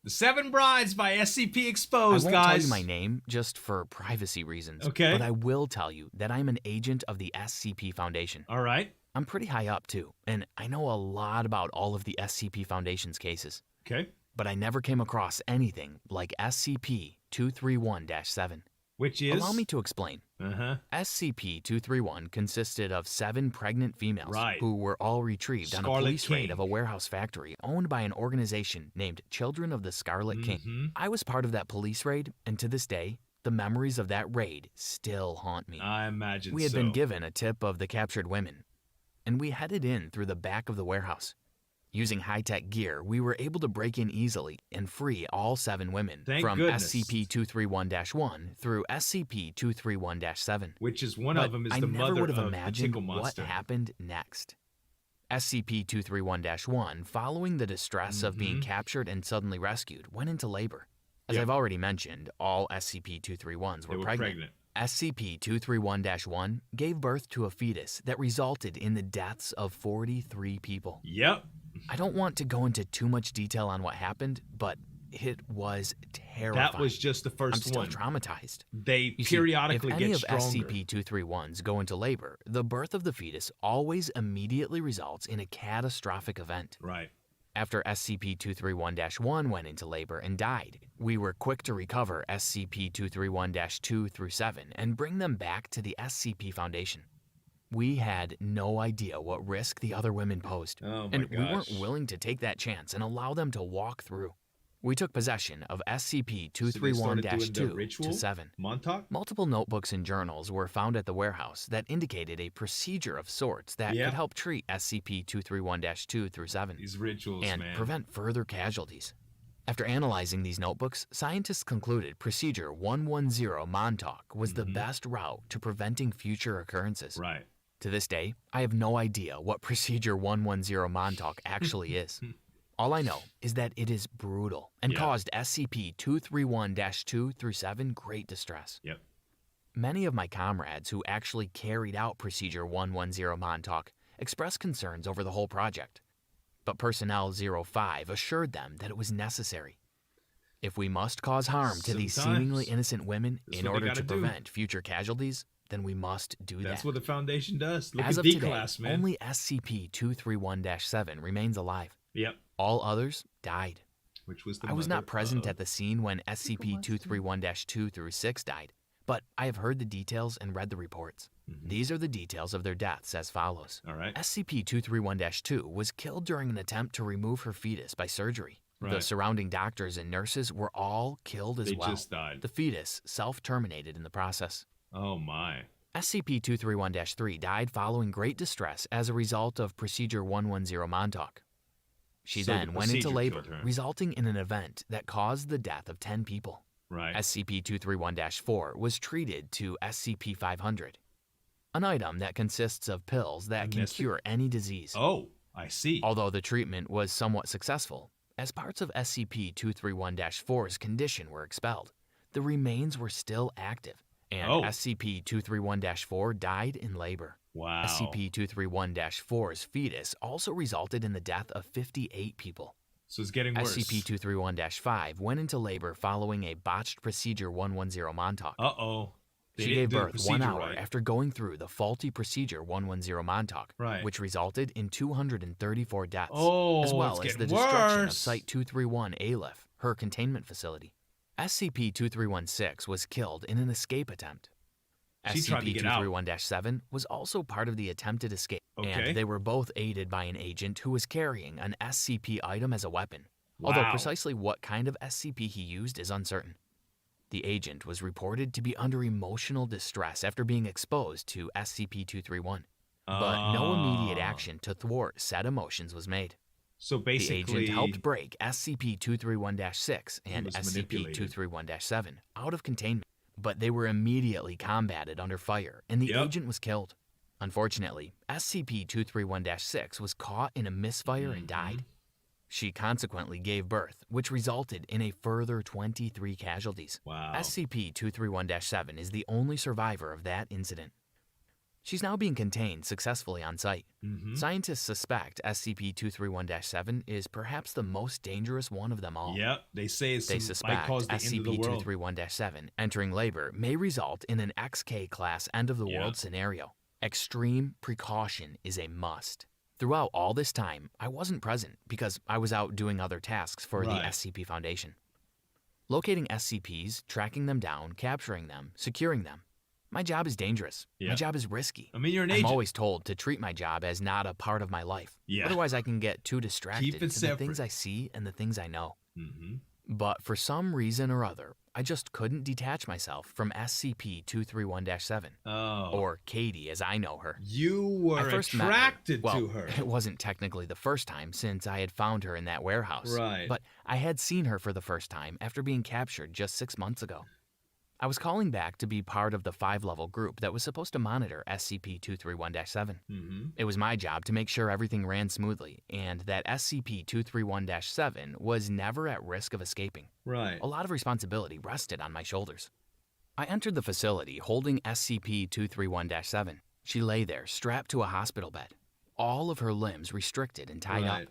The Seven Brides by SCP Exposed, I won't guys. tell you my name just for privacy reasons. Okay. But I will tell you that I'm an agent of the SCP Foundation. All right. I'm pretty high up too, and I know a lot about all of the SCP Foundation's cases. Okay. But I never came across anything like SCP-231-7. Which is? Allow me to explain. SCP-231 consisted of 7 pregnant females who were all retrieved on a police raid of a warehouse factory owned by an organization named Children of the Scarlet King. I was part of that police raid, and to this day, the memories of that raid still haunt me. I imagine We had been given a tip of the captured women, and we headed in through the back of the warehouse. Using high-tech gear, we were able to break in easily and free all 7 women from SCP-231-1 through SCP-231-7. Which is one of them is the mother of the tickle monster. What happened next. SCP-231-1, following the distress of being captured and suddenly rescued, went into labor. As I've already mentioned, all SCP-231s were pregnant. SCP-231-1 gave birth to a fetus that resulted in the deaths of 43 people. Yep. I don't want to go into too much detail on what happened, but it was terrifying. That was just the first one. I'm still traumatized. They periodically get stronger. If any of SCP-231s go into labor, the birth of the fetus always immediately results in a catastrophic event. Right. After SCP-231-1 went into labor and died, we were quick to recover SCP-231-2 through 7 and bring them back to the SCP Foundation. We had no idea what risk the other women posed, and we weren't willing to take that chance and allow them to walk through. We took possession of SCP-231-2 to 7. Montauk? Multiple notebooks and journals were found at the warehouse that indicated a procedure of sorts that could help treat SCP-231-2 through 7 These rituals, and prevent further casualties. After analyzing these notebooks, scientists concluded Procedure 110 Montauk was the best route to preventing future occurrences. Right. To this day, I have no idea what Procedure 110 Montauk actually is. All I know is that it is brutal and caused SCP-231-2 through 7 great distress. Yep. Many of my comrades who actually carried out Procedure 110 Montauk expressed concerns over the whole project, but Personnel 05 assured them that it was necessary. If we must cause harm to these seemingly innocent women in order to prevent future casualties, then we must do that. That's what the Foundation does. Look As at of D-Class, today, man. only SCP-231-7 remains alive. Yep. All others died. Which was the I was not present at the scene when SCP-231-2 through 6 died, but I have heard the details and read the reports. These are the details of their deaths as follows. All right. SCP-231-2 was killed during an attempt to remove her fetus by surgery. The surrounding doctors and nurses were all killed as well. They just died. The fetus self-terminated in the process. Oh my. SCP-231-3 died following great distress as a result of Procedure 110 Montauk. She then went into labor, resulting in an event that caused the death of 10 people. Right. SCP-231-4 was treated to SCP-500, an item that consists of pills that can cure any disease. Oh, I see. Although the treatment was somewhat successful, as parts of SCP-231-4's condition were expelled, the remains were still active, and SCP-231-4 died in labor. Wow. SCP-231-4's fetus also resulted in the death of 58 people. So it's getting worse. SCP-231-5 went into labor following a botched Procedure 110 Montauk. Uh-oh. She gave birth 1 hour after going through the faulty Procedure 110 Montauk, which resulted in 234 deaths, as well as the destruction of Site-231 Aleph, her containment facility. SCP-231-6 was killed in an escape attempt. SCP-231-7 was also part of the attempted escape, and they were both aided by an agent who was carrying an SCP item as a weapon, although precisely what kind of SCP he used is uncertain. The agent was reported to be under emotional distress after being exposed to SCP-231, but no immediate action to thwart said emotions was made. So basically, the agent helped break SCP-231-6 and SCP-231-7 out of containment, but they were immediately combated under fire, and the agent was killed. Unfortunately, SCP-231-6 was caught in a misfire and died. She consequently gave birth, which resulted in a further 23 casualties. Wow. SCP-231-7 is the only survivor of that incident. She's now being contained successfully on site. Mm-hmm. Scientists suspect SCP-231-7 is perhaps the most dangerous one of them all. Yep, they say They might cause the end of the world. SCP-231-7 entering labor may result in an XK-class end-of-the-world scenario. Extreme precaution is a must. Throughout all this time, I wasn't present because I was out doing other tasks for the SCP Foundation. Locating SCPs, tracking them down, capturing them, securing them. My job is dangerous. My job is risky. I mean, you're an agent. I'm always told to treat my job as not a part of my life. Yeah. Otherwise, I can get too distracted to separate. the things I see and the things I know. Mm-hmm. But for some reason or other, I just couldn't detach myself from SCP-231-7. Oh. Or Katie, as I know her. You were attracted to her. It wasn't technically the first time since I had found her in that warehouse. Right. But I had seen her for the first time after being captured just 6 months ago. I was calling back to be part of the 5-level group that was supposed to monitor SCP-231-7. Mm-hmm. It was my job to make sure everything ran smoothly and that SCP-231-7 was never at risk of escaping. Right. A lot of responsibility rested on my shoulders. I entered the facility holding SCP-231-7. She lay there, strapped to a hospital bed, all of her limbs restricted and tied up.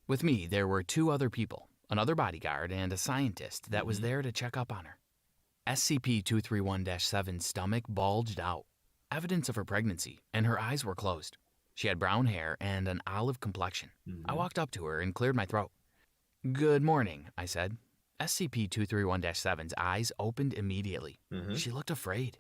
With me, there were 2 other people, another bodyguard and a scientist that was there to check up on her. SCP-231-7's stomach bulged out, evidence of her pregnancy, and her eyes were closed. She had brown hair and an olive complexion. I walked up to her and cleared my throat. "Good morning," I said. SCP-231-7's eyes opened immediately. She looked afraid.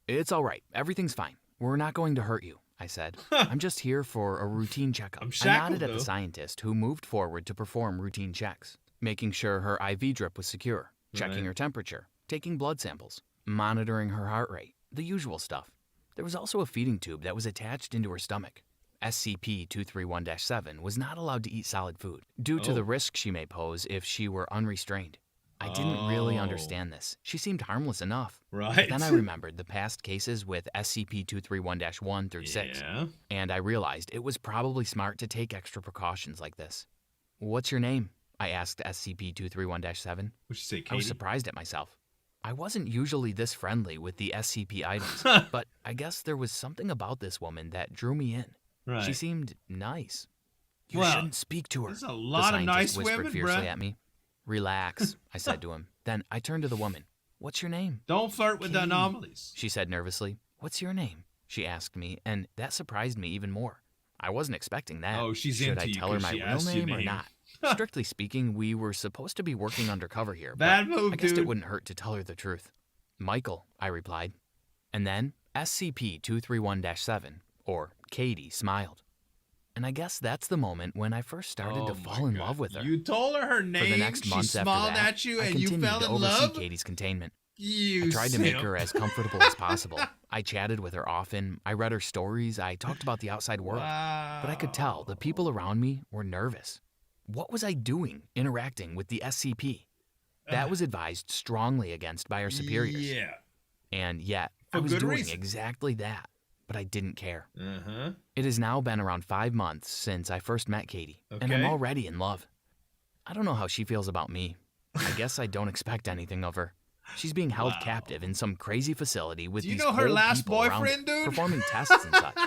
"It's all right. Everything's fine. We're not going to hurt you," I said. "I'm just here for a routine checkup." I nodded at the scientist who moved forward to perform routine checks, making sure her IV drip was secure. Checking her temperature, taking blood samples, monitoring her heart rate, the usual stuff. There was also a feeding tube that was attached into her stomach. SCP-231-7 was not allowed to eat solid food due to the risk she may pose if she were unrestrained. I didn't really understand this. She seemed harmless enough. But then I remembered the past cases with SCP-231-1 through 6, and I realized it was probably smart to take extra precautions like this. "What's your name?" I asked SCP-231-7. What'd you say, Katie? I was surprised at myself. I wasn't usually this friendly with the SCP items, but I guess there was something about this woman that drew me in. She seemed nice. "You shouldn't speak to her," there's a lot of nice whispered women, fiercely at me. "Relax," I said to him. Then I turned to the woman. "What's your name?" Don't flirt with the anomalies, she said nervously. "What's your name?" she asked me, and that surprised me even more. I wasn't expecting that. Oh, she's Should into I you tell her 'cause my she real asked your name or name. not? Strictly speaking, we were supposed to be working undercover here, Bad but move, I guess dude. it wouldn't hurt to tell her the truth. "Michael," I replied. And then SCP-231-7, or Katie, smiled. And I guess that's the moment when I first started to fall in love with her. You told her name, For the next she months after smiled that, at you, I and you continued fell to in oversee love? Katie's containment. You I tried to make simp. her as comfortable as possible. I chatted with her often, I read her stories, I talked about the outside world. But I could tell the people around me were nervous. What was I doing interacting with the SCP? That was advised strongly against by our superiors. Yeah. And yet, For I was good doing reason. exactly that. But I didn't care. Uh-huh. It has now been around 5 months since I first met Katie, and I'm Okay. already in love. I don't know how she feels about me. I guess I don't expect anything of her. She's being held captive in some crazy facility with Do you these know her cold last people around boyfriend, her, dude? performing tests and such.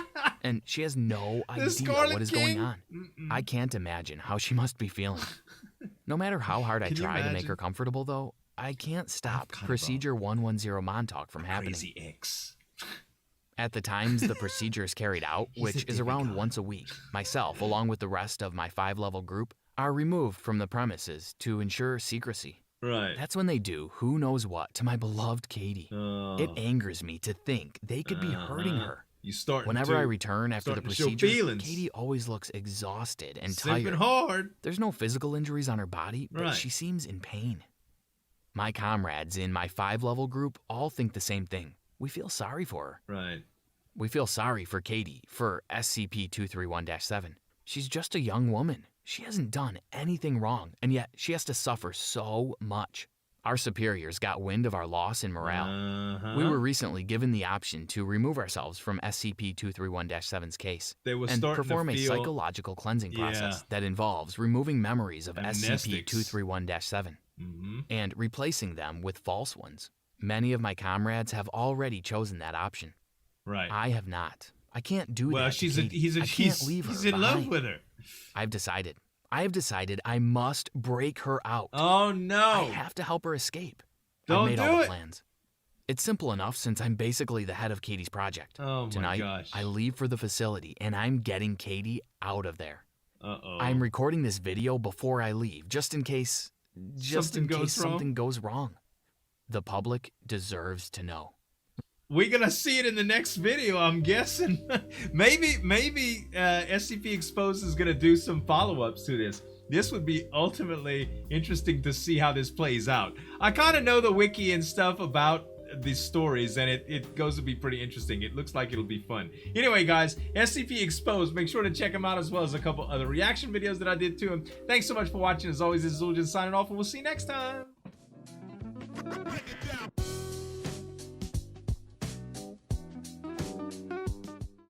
And she has no The idea Scarlet what is King? going on. I can't imagine how she must be feeling. No matter how hard I Can you try to make imagine? her comfortable, though, I can't stop kind of Procedure 110 Montauk from happening. Crazy ex. At the times the procedure is carried out, which is around once a week, myself, along with the rest of my 5-level group, are removed from the premises to ensure secrecy. Right. That's when they do who knows what to my beloved Katie. Oh. It angers me to think they could be hurting her. You start Whenever I return after the starting to show procedure, feelings. Katie always looks exhausted and Sleeping tired. hard. There's no physical injuries on her body, but Right. she seems in pain. My comrades in my 5-level group all think the same thing. We feel sorry for her. Right. We feel sorry for Katie, for SCP-231-7. She's just a young woman. She hasn't done anything wrong, and yet she has to suffer so much. Our superiors got wind of our loss in morale. Uh-huh. We were recently given the option to remove ourselves from SCP-231-7's case They were and starting perform to a feel psychological cleansing process Yeah. that involves removing memories of Amnestics. SCP-231-7 Mm-hmm. and replacing them with false ones. Many of my comrades have already chosen that option. Right. I have not. I can't do Well, that. he's He's in love with her. I have decided I must break her out. Oh no! I have to help her escape. Don't I made do all the it. plans. It's simple enough since I'm basically the head of Katie's project. Oh my Tonight, gosh! I leave for the facility and I'm getting Katie out of there. Uh-oh. I'm recording this video before I leave, just in case something goes wrong. The public deserves to know. We're gonna see it in the next video, I'm guessing. maybe SCP Exposed is gonna do some follow-ups to this. This would be ultimately interesting to see how this plays out. I kind of know the wiki and stuff about these stories, and it goes to be pretty interesting. It looks like it'll be fun. Anyway, guys, SCP Exposed, make sure to check him out, as well as a couple other reaction videos that I did to him. Thanks so much for watching. As always, this is Zueljin signing off, and we'll see you next time. Break it down.